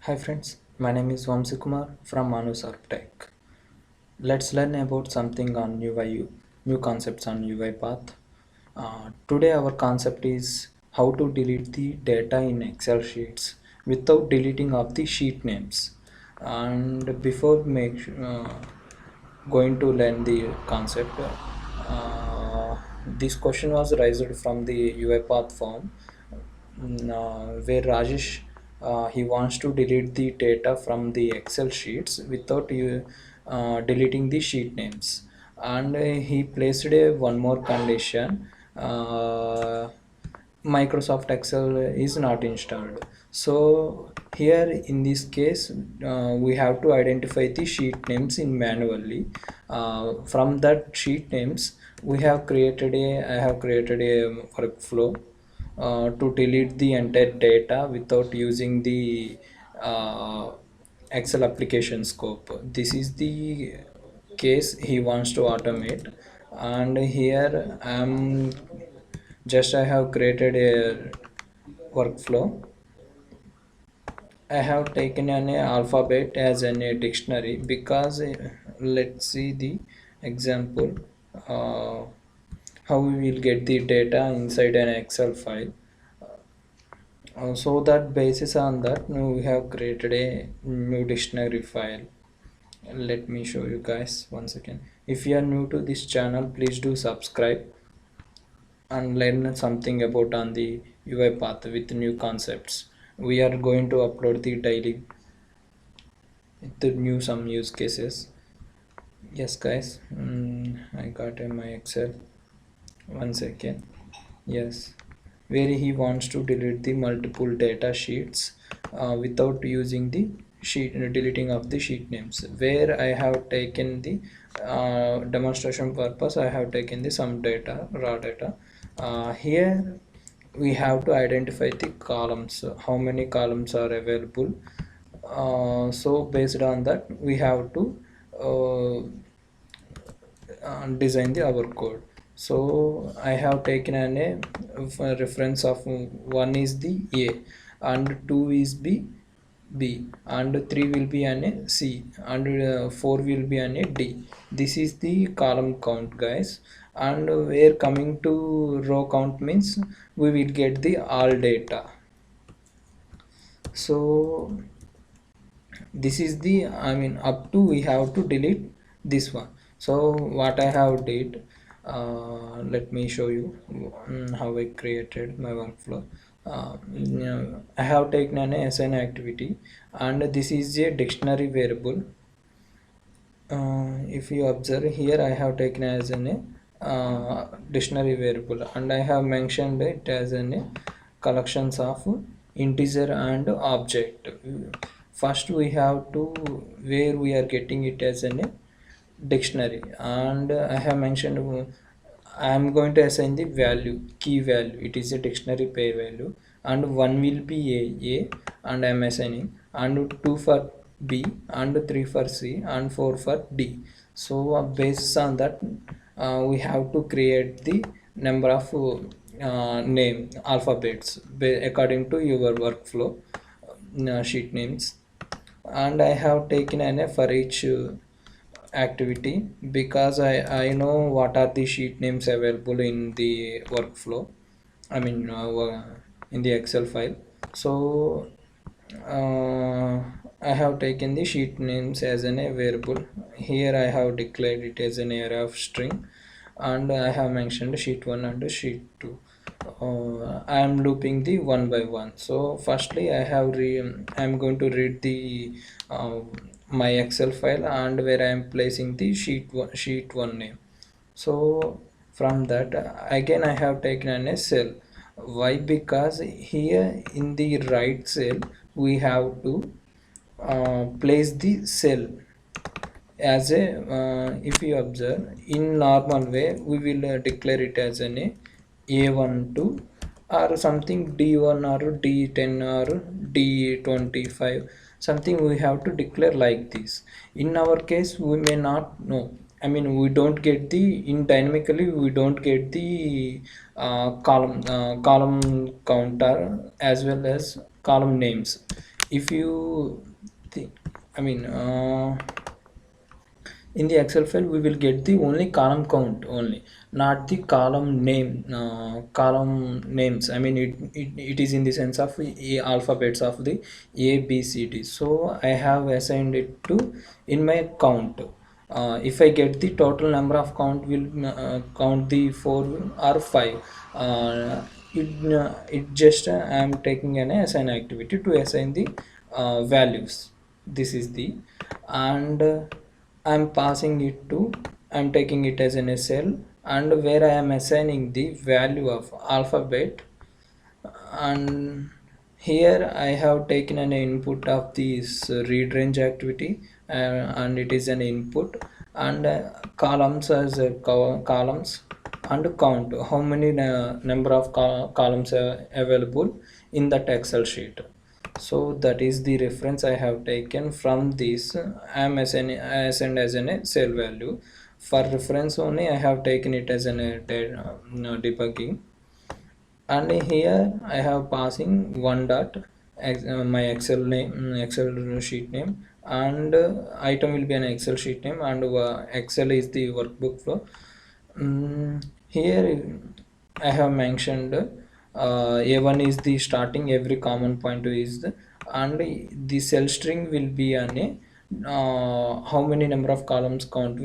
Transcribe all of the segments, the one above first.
Hi friends, my name is Vamsi Kumar from Manus Tech. Let's learn about something on UI, new concepts on UI path. Today our concept is how to delete the data in Excel sheets without deleting of the sheet names. And before going to learn the concept, this question was raised from the UiPath form, where Rajesh he wants to delete the data from the Excel sheets without deleting the sheet names, and he placed one more condition. Microsoft Excel is not installed. So here in this case, we have to identify the sheet names in manually. From that sheet names, I have created a workflow to delete the entire data without using the Excel application scope. This is the case he wants to automate, and here I have created a workflow. I have taken an alphabet as a dictionary because let's see the example, uh, how we will get the data inside an Excel file. So that basis on that we have created a new dictionary file. Let me show you guys once again. If you are new to this channel, please do subscribe and learn something about on the UI path with new concepts. We are going to upload the daily with the new some use cases. Yes guys, I got my Excel. One second. Yes, where he wants to delete the multiple data sheets without using the sheet deleting of the sheet names. Where I have taken the demonstration purpose, I have taken the some data, raw data. Here we have to identify the columns, how many columns are available. So based on that, we have to uh, design the our code. So I have taken a reference of one is the A, and two is B, and three will be an a C, and four will be an a D. This is the column count guys, and where coming to row count means we will get the all data. So this is the, I mean, up to we have to delete this one. So what I have did, let me show you how I created my workflow. I have taken an assign activity, and this is a dictionary variable. If you observe here, I have taken as an dictionary variable, and I have mentioned it as an collections of integer and object. First we have to, where we are getting it as an dictionary, and I have mentioned I am going to assign the value, key value. It is a dictionary pair value, and one will be a, and I am assigning, and two for B, and three for C, and four for D. So based on that, we have to create the number of name alphabets according to your workflow sheet names. And I have taken an F for each activity because I know what are the sheet names available in the workflow, I mean in the Excel file. So I have taken the sheet names as an a variable. Here I have declared it as an array of string, and I have mentioned sheet 1 and sheet 2. I am looping the one by one. So firstly I am going to read the my Excel file, and where I am placing the sheet 1 name. So from that, again I have taken an a cell. Why? Because here in the right cell we have to place the cell as a, if you observe in normal way, we will declare it as an A12 or something, D1 or D10 or D25, something we have to declare like this. In our case we may not know, I mean we don't get the, in dynamically we don't get the column counter as well as column names. if you think, I mean in the Excel file we will get the only column count only, not the column name, column names. I mean it is in the sense of alphabets of the A B C D. So I have assigned it to in my count. If I get the total number of count, will count the 4 or 5. It just I am taking an assign activity to assign the values. This is the, and I'm passing it to, I'm taking it as an SL, and where I am assigning the value of alphabet. And here I have taken an input of this read range activity, and it is an input, and columns as columns, and count how many number of columns are available in that Excel sheet. So that is the reference I have taken from this. I am assigned as an cell value. For reference only I have taken it as an debugging. And here I have passing one dot my Excel name, Excel sheet name, and item will be an Excel sheet name, and Excel is the workbook flow. Here I have mentioned A1 is the starting, every common point is the, and the cell string will be an a how many number of columns count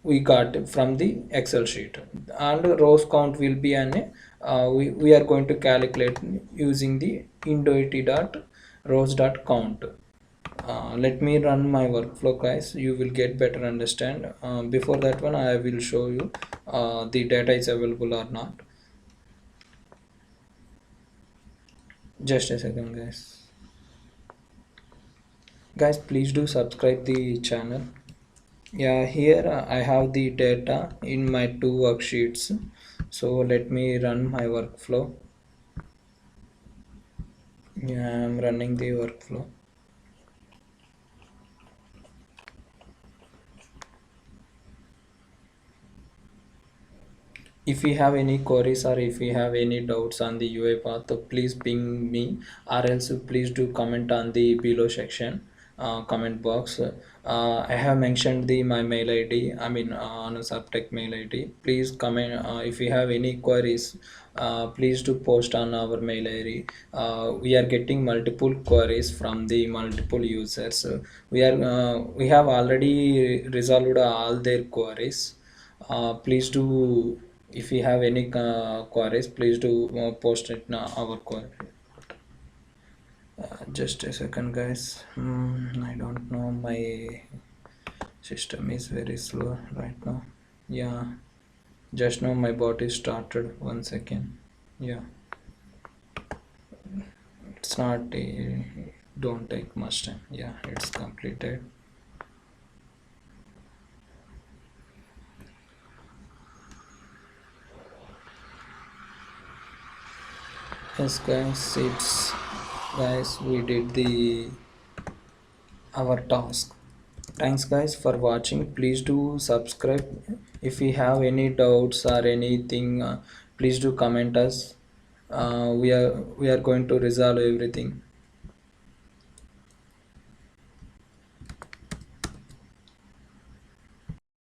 we got from the Excel sheet, and rows count will be an we are going to calculate using the indoit dot rows dot count. Let me run my workflow, guys. You will get better understand. Before that one I will show you the data is available or not. Just a second, guys, please do subscribe the channel. Yeah, here I have the data in my two worksheets. So let me run my workflow. Yeah, I'm running the workflow. If you have any queries or if you have any doubts on the UI path, please ping me, or else please do comment on the below section comment box. I have mentioned the my mail ID, I mean on a subtech mail ID. Please comment if you have any queries. Please do post on our mail ID. We are getting multiple queries from the multiple users. We have already resolved all their queries. Please do, if you have any queries, please do post it in our query. Just a second, guys. I don't know, my system is very slow right now. Yeah, just now my bot is started. 1 second. Yeah, it's not don't take much time. Yeah, it's completed. Yes, guys, it's, guys, we did the our task. Thanks, guys, for watching. Please do subscribe. If you have any doubts or anything, please do comment us. We are going to resolve everything.